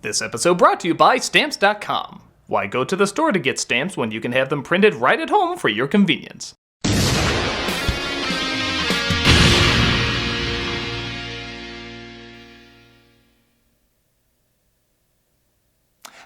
This episode brought to you by Stamps.com. Why go to the store to get stamps when you can have them printed right at home for your convenience?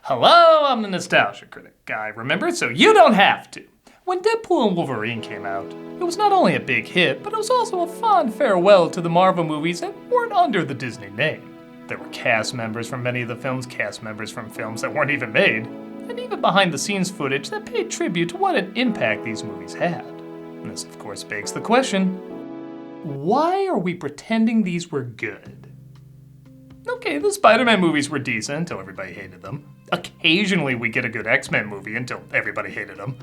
Hello, I'm the Nostalgia Critic. I remember so you don't have to. When Deadpool and Wolverine came out, it was not only a big hit, but it was also a fond farewell to the Marvel movies that weren't under the Disney name. There were cast members from many of the films, cast members from films that weren't even made, and even behind-the-scenes footage that paid tribute to what an impact these movies had. And this, of course, begs the question, why are we pretending these were good? Okay, the Spider-Man movies were decent until everybody hated them. Occasionally we get a good X-Men movie until everybody hated them.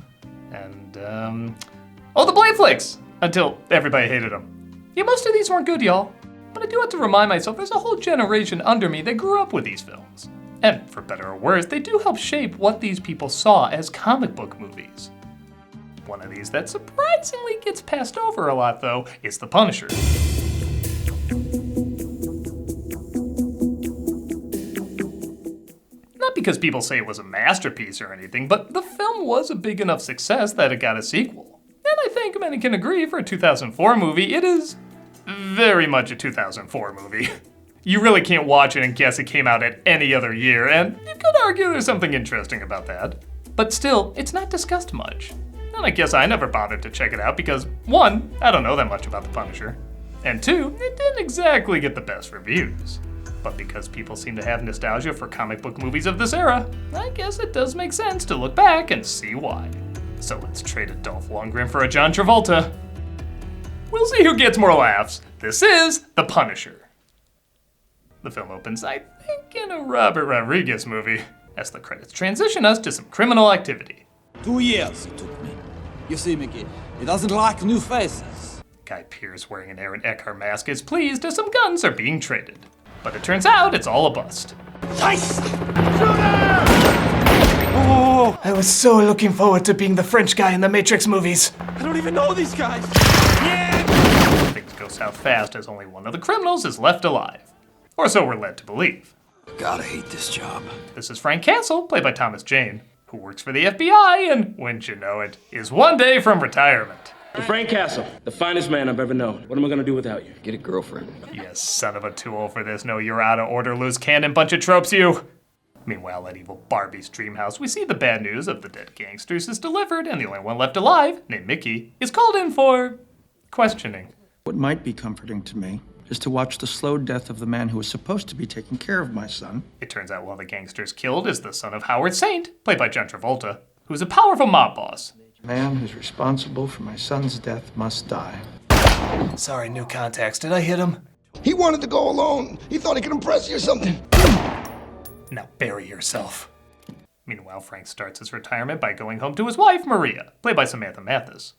And, the Blade flicks! Until everybody hated them. Yeah, most of these weren't good, y'all. But I do have to remind myself there's a whole generation under me that grew up with these films. And for better or worse, they do help shape what these people saw as comic book movies. One of these that surprisingly gets passed over a lot, though, is The Punisher. Not because people say it was a masterpiece or anything, but the film was a big enough success that it got a sequel. And I think many can agree for a 2004 movie, it is very much a 2004 movie. You really can't watch it and guess it came out at any other year, and you could argue there's something interesting about that. But still, it's not discussed much. And I guess I never bothered to check it out because, one, I don't know that much about The Punisher, and two, it didn't exactly get the best reviews. But because people seem to have nostalgia for comic book movies of this era, I guess it does make sense to look back and see why. So let's trade a Dolph Lundgren for a John Travolta. We'll see who gets more laughs. This is The Punisher. The film opens, I think, in a Robert Rodriguez movie, as the credits transition us to some criminal activity. 2 years it took me. You see, Mickey, he doesn't like new faces. Guy Pearce wearing an Aaron Eckhart mask is pleased as some guns are being traded. But it turns out it's all a bust. Scheiße! Oh, I was so looking forward to being the French guy in the Matrix movies. I don't even know these guys. Things go south fast as only one of the criminals is left alive. Or so we're led to believe. Gotta hate this job. This is Frank Castle, played by Thomas Jane, who works for the FBI and, wouldn't you know it, is one day from retirement. Frank Castle, the finest man I've ever known. What am I gonna do without you? Get a girlfriend. Yes, son of a tool for this. No, you're out of order, loose cannon bunch of tropes, you. Meanwhile, at evil Barbie's dream house, we see the bad news of the dead gangsters is delivered, and the only one left alive, named Mickey, is called in for questioning. What might be comforting to me is to watch the slow death of the man who was supposed to be taking care of my son. It turns out one of the gangsters killed is the son of Howard Saint, played by John Travolta, who's a powerful mob boss. The man who's responsible for my son's death must die. Sorry, new contacts. Did I hit him? He wanted to go alone. He thought he could impress you or something. Now bury yourself. Meanwhile, Frank starts his retirement by going home to his wife, Maria, played by Samantha Mathis.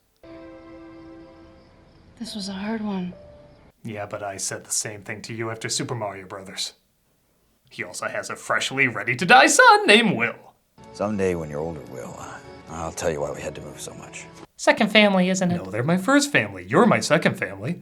This was a hard one. Yeah, but I said the same thing to you after Super Mario Brothers. He also has a freshly ready-to-die son named Will. Someday when you're older, Will, I'll tell you why we had to move so much. Second family, isn't it? No, they're my first family. You're my second family.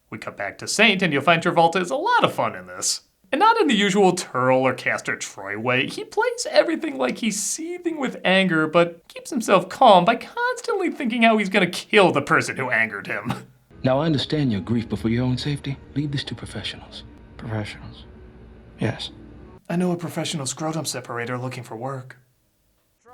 We cut back to Saint, and you'll find Travolta is a lot of fun in this. And not in the usual Turl or Castor Troy way. He plays everything like he's seething with anger, but keeps himself calm by constantly thinking how he's gonna kill the person who angered him. Now, I understand your grief, but for your own safety, leave this to professionals. Professionals. Yes. I know a professional scrotum separator looking for work.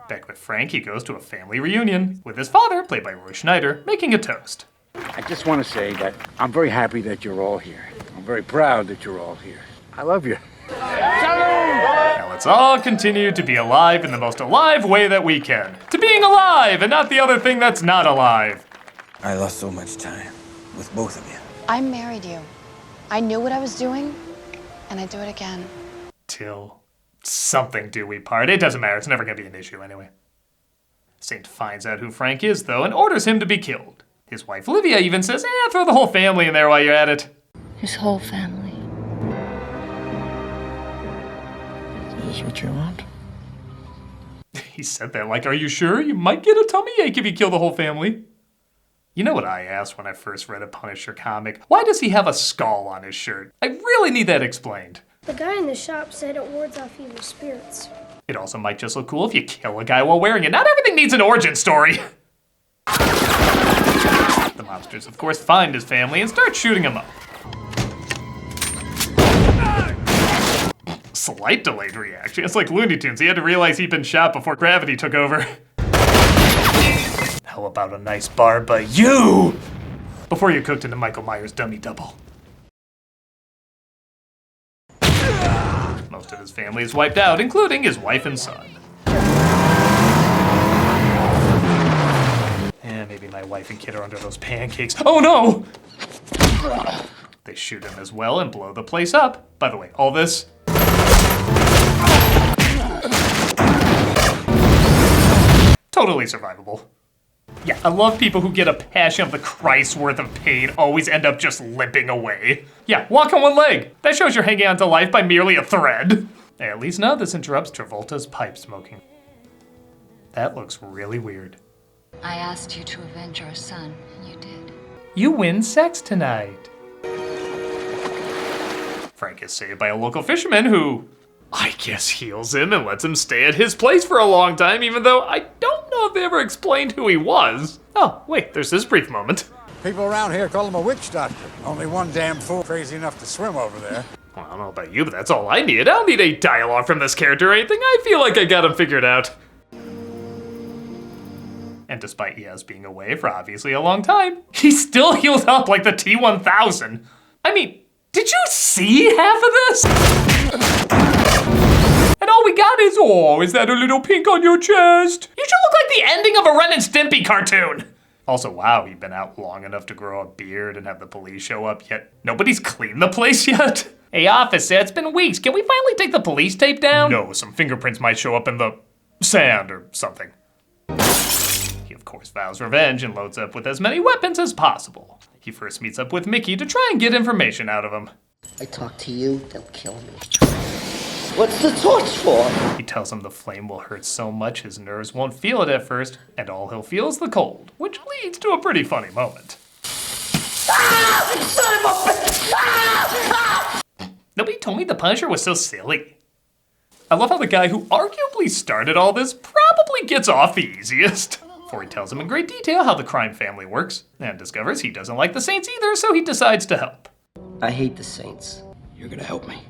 Back with Frank, he goes to a family reunion, with his father, played by Roy Schneider, making a toast. I just want to say that I'm very happy that you're all here. I'm very proud that you're all here. I love you. Now let's all continue to be alive in the most alive way that we can. To being alive, and not the other thing that's not alive. I lost so much time with both of you. I married you. I knew what I was doing, and I'd do it again. Till something do we part. It doesn't matter, it's never gonna be an issue anyway. Saint finds out who Frank is, though, and orders him to be killed. His wife, Livia, even says, throw the whole family in there while you're at it. His whole family. Is this what you want? He said that like, are you sure? You might get a tummy ache if you kill the whole family. You know what I asked when I first read a Punisher comic? Why does he have a skull on his shirt? I really need that explained. The guy in the shop said it wards off evil spirits. It also might just look cool if you kill a guy while wearing it. Not everything needs an origin story. The monsters, of course, find his family and start shooting him up. Slight delayed reaction. It's like Looney Tunes. He had to realize he'd been shot before gravity took over. How about a nice bar by you? Before you're cooked into Michael Myers' dummy double. Most of his family is wiped out, including his wife and son. Yeah, maybe my wife and kid are under those pancakes. Oh no! They shoot him as well and blow the place up. By the way, all this... totally survivable. Yeah, I love people who get a Passion of the Christ worth of pain always end up just limping away. Yeah, walk on one leg. That shows you're hanging on to life by merely a thread. At least now this interrupts Travolta's pipe smoking. That looks really weird. I asked you to avenge our son, and you did. You win sex tonight. Frank is saved by a local fisherman who, I guess, heals him and lets him stay at his place for a long time, even though I don't know if they ever explained who he was. Oh, wait, there's this brief moment. People around here call him a witch doctor. Only one damn fool crazy enough to swim over there. Well, I don't know about you, but that's all I need. I don't need any dialogue from this character or anything. I feel like I got him figured out. And despite Yaz being away for obviously a long time, he's still healed up like the T-1000. I mean, did you see half of this? And all we got is, oh, is that a little pink on your chest? You should look like the ending of a Ren and Stimpy cartoon. Also, wow, you've been out long enough to grow a beard and have the police show up, yet nobody's cleaned the place yet? Hey, officer, it's been weeks. Can we finally take the police tape down? No, some fingerprints might show up in the sand or something. He, of course, vows revenge and loads up with as many weapons as possible. He first meets up with Mickey to try and get information out of him. I talk to you, they'll kill me. What's the torch for? He tells him the flame will hurt so much his nerves won't feel it at first, and all he'll feel is the cold, which leads to a pretty funny moment. Ah! Son of a bitch! Ah! Nobody told me the Punisher was so silly. I love how the guy who arguably started all this probably gets off the easiest. Before he tells him in great detail how the crime family works, and discovers he doesn't like the Saints either, so he decides to help. I hate the Saints. You're gonna help me.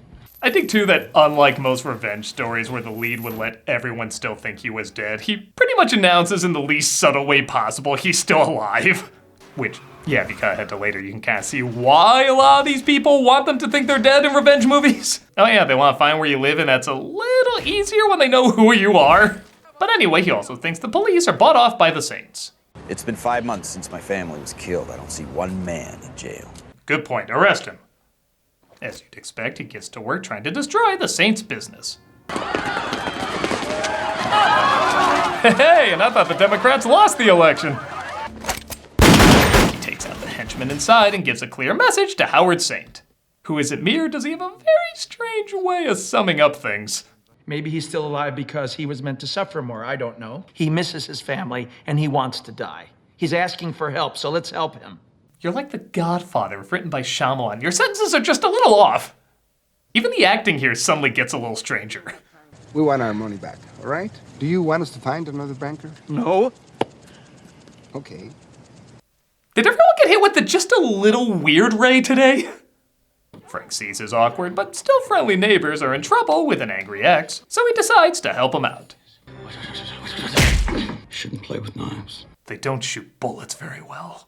I think too that unlike most revenge stories where the lead would let everyone still think he was dead, he pretty much announces in the least subtle way possible he's still alive. Which, yeah, if you cut ahead to later, you can kind of see why a lot of these people want them to think they're dead in revenge movies. Oh yeah, they want to find where you live, and that's a little easier when they know who you are. But anyway, he also thinks the police are bought off by the Saints. It's been 5 months since my family was killed. I don't see one man in jail. Good point, arrest him. As you'd expect, he gets to work trying to destroy the Saints' business. Hey, and I thought the Democrats lost the election. He takes out the henchman inside and gives a clear message to Howard Saint. Who is it, me, or does he have a very strange way of summing up things? Maybe he's still alive because he was meant to suffer more, I don't know. He misses his family and he wants to die. He's asking for help, so let's help him. You're like The Godfather, written by Shyamalan. Your sentences are just a little off. Even the acting here suddenly gets a little stranger. We want our money back, all right? Do you want us to find another banker? No. Okay. Did everyone get hit with the just a little weird ray today? Frank sees his awkward but still friendly neighbors are in trouble with an angry ex, so he decides to help them out. Shouldn't play with knives. They don't shoot bullets very well.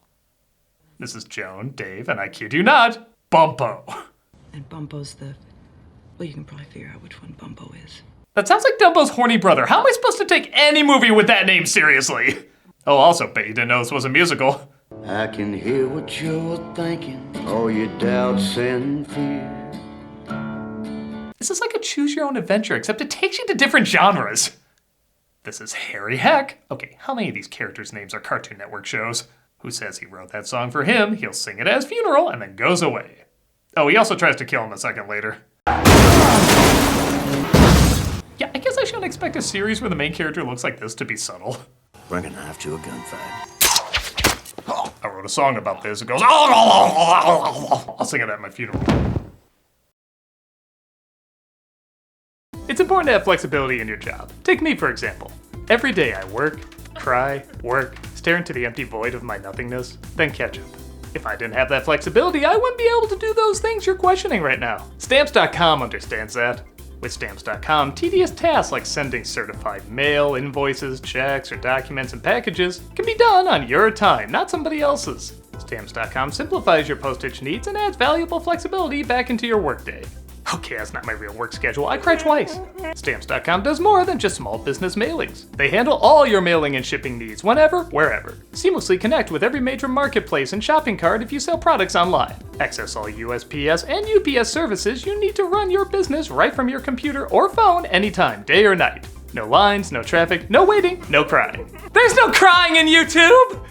This is Joan, Dave, and I kid you not, Bumpo. And Bumpo's the... Well, you can probably figure out which one Bumpo is. That sounds like Dumbo's horny brother. How am I supposed to take any movie with that name seriously? Oh, also, bet you didn't know this was a musical. I can hear what you're thinking, all your doubts and fear. This is like a choose your own adventure, except it takes you to different genres. This is Harry Heck. Okay, how many of these characters' names are Cartoon Network shows? Who says he wrote that song for him, he'll sing it at his funeral, and then goes away. Oh, he also tries to kill him a second later. Yeah, I guess I shouldn't expect a series where the main character looks like this to be subtle. Bring a knife to a gunfight. I wrote a song about this. It goes, I'll sing it at my funeral. It's important to have flexibility in your job. Take me, for example. Every day I work, cry, work, stare into the empty void of my nothingness, then catch up. If I didn't have that flexibility, I wouldn't be able to do those things you're questioning right now. Stamps.com understands that. With Stamps.com, tedious tasks like sending certified mail, invoices, checks, or documents and packages can be done on your time, not somebody else's. Stamps.com simplifies your postage needs and adds valuable flexibility back into your workday. Okay, that's not my real work schedule. I cry twice. Stamps.com does more than just small business mailings. They handle all your mailing and shipping needs whenever, wherever. Seamlessly connect with every major marketplace and shopping cart if you sell products online. Access all USPS and UPS services you need to run your business right from your computer or phone anytime, day or night. No lines, no traffic, no waiting, no crying. There's no crying in YouTube!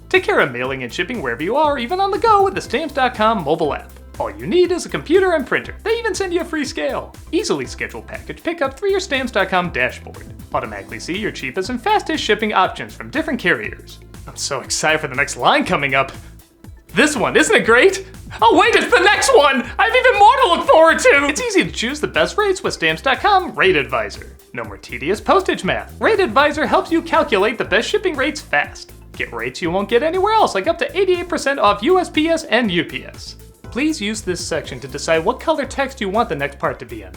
Take care of mailing and shipping wherever you are, even on the go with the Stamps.com mobile app. All you need is a computer and printer. They even send you a free scale. Easily schedule package pickup through your Stamps.com dashboard. Automatically see your cheapest and fastest shipping options from different carriers. I'm so excited for the next line coming up. This one, isn't it great? Oh wait, it's the next one! I have even more to look forward to! It's easy to choose the best rates with Stamps.com Rate Advisor. No more tedious postage math. Rate Advisor helps you calculate the best shipping rates fast. Get rates you won't get anywhere else, like up to 88% off USPS and UPS. Please use this section to decide what color text you want the next part to be in.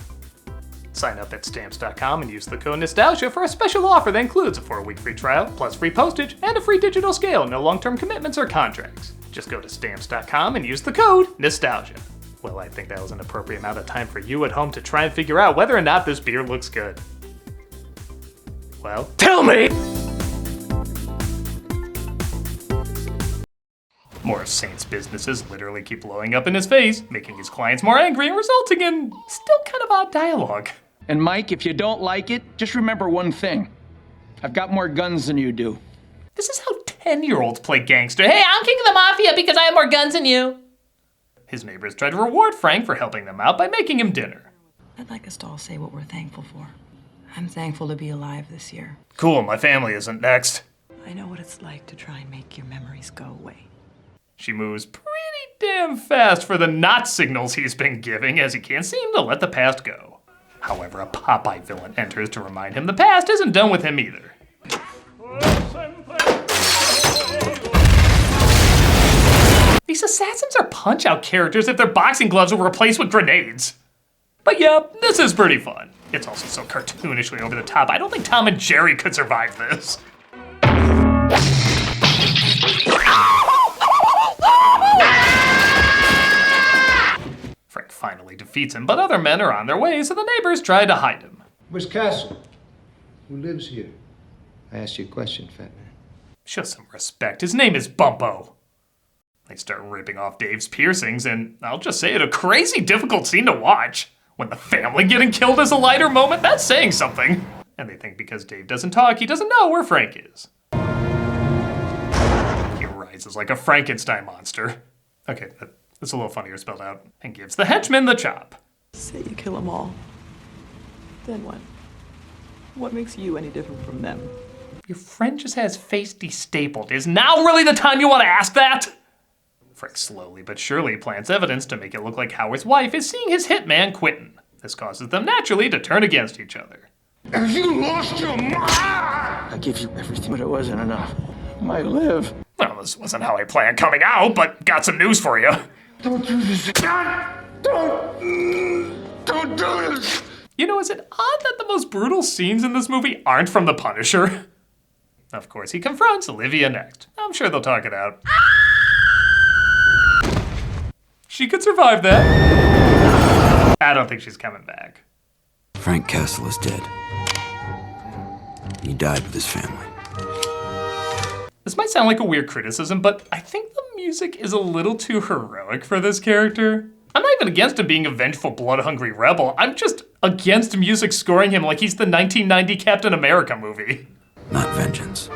Sign up at Stamps.com and use the code Nostalgia for a special offer that includes a 4-week free trial, plus free postage, and a free digital scale, no long-term commitments or contracts. Just go to Stamps.com and use the code Nostalgia. Well, I think that was an appropriate amount of time for you at home to try and figure out whether or not this beer looks good. Well, tell me! More of Saint's businesses literally keep blowing up in his face, making his clients more angry and resulting in still kind of odd dialogue. And Mike, if you don't like it, just remember one thing. I've got more guns than you do. This is how 10-year-olds play gangster. Hey, I'm king of the mafia because I have more guns than you. His neighbors try to reward Frank for helping them out by making him dinner. I'd like us to all say what we're thankful for. I'm thankful to be alive this year. Cool, my family isn't next. I know what it's like to try and make your memories go away. She moves pretty damn fast for the not signals he's been giving, as he can't seem to let the past go. However, a Popeye villain enters to remind him the past isn't done with him either. These assassins are punch-out characters if their boxing gloves were replaced with grenades. But yeah, this is pretty fun. It's also so cartoonishly over the top, I don't think Tom and Jerry could survive this. Frank finally defeats him, but other men are on their way, so the neighbors try to hide him. Where's Castle? Who lives here? I asked you a question, fat man. Show some respect. His name is Bumpo. They start ripping off Dave's piercings, and I'll just say it, a crazy difficult scene to watch. When the family getting killed is a lighter moment, that's saying something. And they think because Dave doesn't talk, he doesn't know where Frank is. He rises like a Frankenstein monster. Okay, that's a little funnier spelled out. And gives the henchman the chop. Say you kill them all. Then what? What makes you any different from them? Your friend just has face destapled. Is now really the time you want to ask that? Frank slowly but surely plants evidence to make it look like Howard's wife is seeing his hitman Quentin. This causes them naturally to turn against each other. Have you lost your mind? I give you everything, but it wasn't enough. Might live. Well, this wasn't how I planned coming out, but got some news for you. Don't do this. Don't do this. You know, is it odd that the most brutal scenes in this movie aren't from The Punisher? Of course, he confronts Olivia next. I'm sure they'll talk it out. She could survive that. I don't think she's coming back. Frank Castle is dead. He died with his family. This might sound like a weird criticism, but I think the music is a little too heroic for this character. I'm not even against him being a vengeful, blood-hungry rebel. I'm just against music scoring him like he's the 1990 Captain America movie. Not vengeance.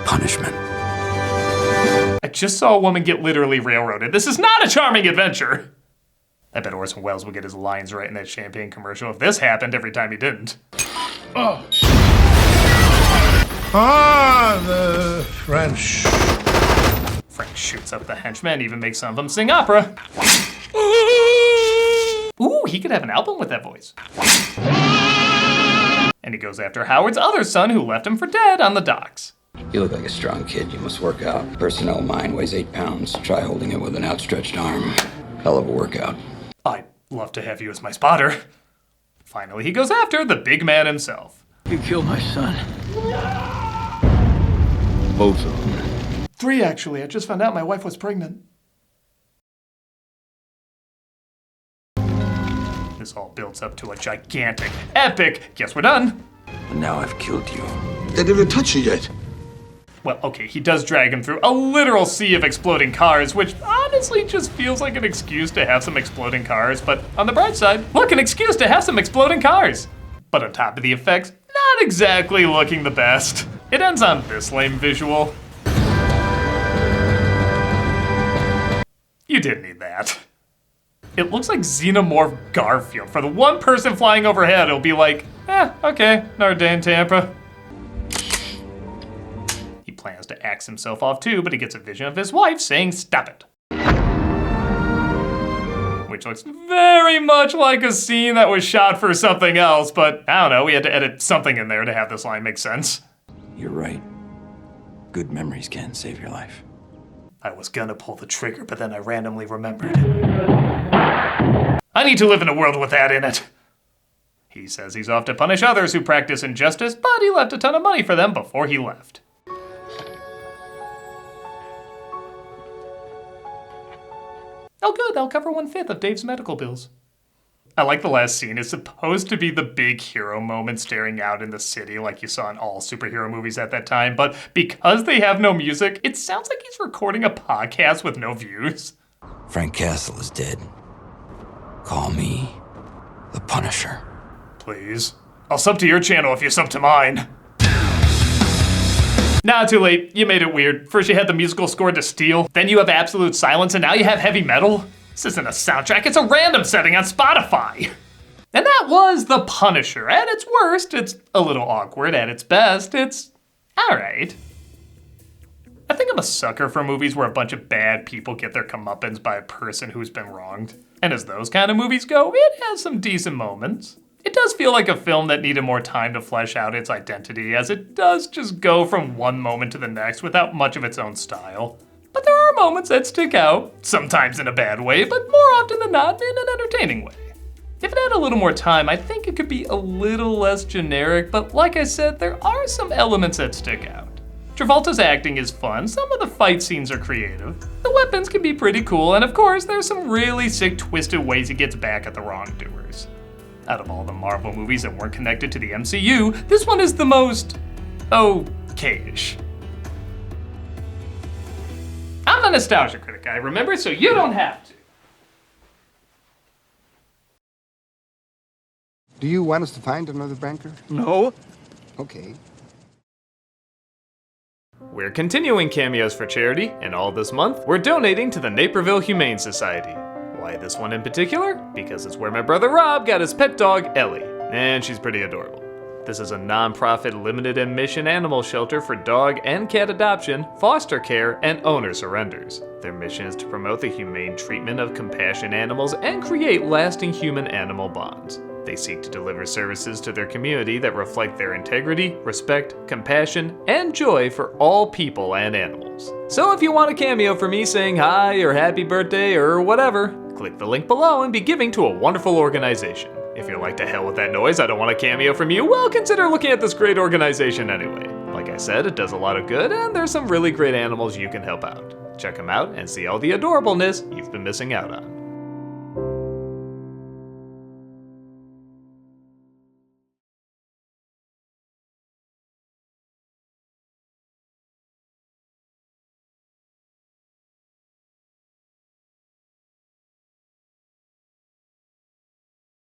Punishment. I just saw a woman get literally railroaded. This is not a charming adventure. I bet Orson Welles would get his lines right in that champagne commercial if this happened every time he didn't. Oh. The French. Frank shoots up the henchman, even makes some of them sing opera. he could have an album with that voice. And he goes after Howard's other son who left him for dead on the docks. You look like a strong kid. You must work out. Personnel mine weighs 8 pounds. Try holding it with an outstretched arm. Hell of a workout. I'd love to have you as my spotter. Finally, he goes after the big man himself. You killed my son. Both of them. 3, actually. I just found out my wife was pregnant. This all builds up to a gigantic, epic, guess we're done. And now I've killed you. They didn't touch you yet. Well, okay, he does drag him through a literal sea of exploding cars, which honestly just feels like an excuse to have some exploding cars, but on the bright side, look, an excuse to have some exploding cars. But on top of the effects, not exactly looking the best. It ends on this lame visual. You didn't need that. It looks like Xenomorph Garfield. For the one person flying overhead, it'll be like, okay, another day in Tampa. He plans to axe himself off too, but he gets a vision of his wife saying, "Stop it." Which looks very much like a scene that was shot for something else, but I don't know, we had to edit something in there to have this line make sense. You're right. Good memories can save your life. I was gonna pull the trigger, but then I randomly remembered. I need to live in a world with that in it. He says he's off to punish others who practice injustice, but he left a ton of money for them before he left. Oh good, that'll cover 1/5 of Dave's medical bills. I like the last scene. It's supposed to be the big hero moment staring out in the city like you saw in all superhero movies at that time, but because they have no music, it sounds like he's recording a podcast with no views. Frank Castle is dead. Call me the Punisher. Please. I'll sub to your channel if you sub to mine. Nah, too late. You made it weird. First you had the musical score to Steel, then you have absolute silence, and now you have heavy metal? This isn't a soundtrack, it's a random setting on Spotify. And that was The Punisher. At its worst, it's a little awkward. At its best, it's alright. I think I'm a sucker for movies where a bunch of bad people get their comeuppance by a person who's been wronged. And as those kind of movies go, it has some decent moments. It does feel like a film that needed more time to flesh out its identity, as it does just go from one moment to the next without much of its own style. But there are moments that stick out, sometimes in a bad way, but more often than not in an entertaining way. If it had a little more time, I think it could be a little less generic, but like I said, there are some elements that stick out. Travolta's acting is fun, some of the fight scenes are creative, the weapons can be pretty cool, and of course, there's some really sick, twisted ways he gets back at the wrongdoers. Out of all the Marvel movies that weren't connected to the MCU, this one is the most okay-ish. I'm the Nostalgia Critic guy, remember? So you don't have to. Do you want us to find another banker? No. Okay. We're continuing Cameos for charity, and all this month, we're donating to the Naperville Humane Society. Why this one in particular? Because it's where my brother Rob got his pet dog, Ellie, and she's pretty adorable. This is a non-profit, limited admission animal shelter for dog and cat adoption, foster care, and owner surrenders. Their mission is to promote the humane treatment of compassionate animals and create lasting human-animal bonds. They seek to deliver services to their community that reflect their integrity, respect, compassion, and joy for all people and animals. So if you want a cameo for me saying hi or happy birthday or whatever, click the link below and be giving to a wonderful organization. If you're like, to hell with that noise, I don't want a cameo from you, well, consider looking at this great organization anyway. Like I said, it does a lot of good, and there's some really great animals you can help out. Check them out and see all the adorableness you've been missing out on.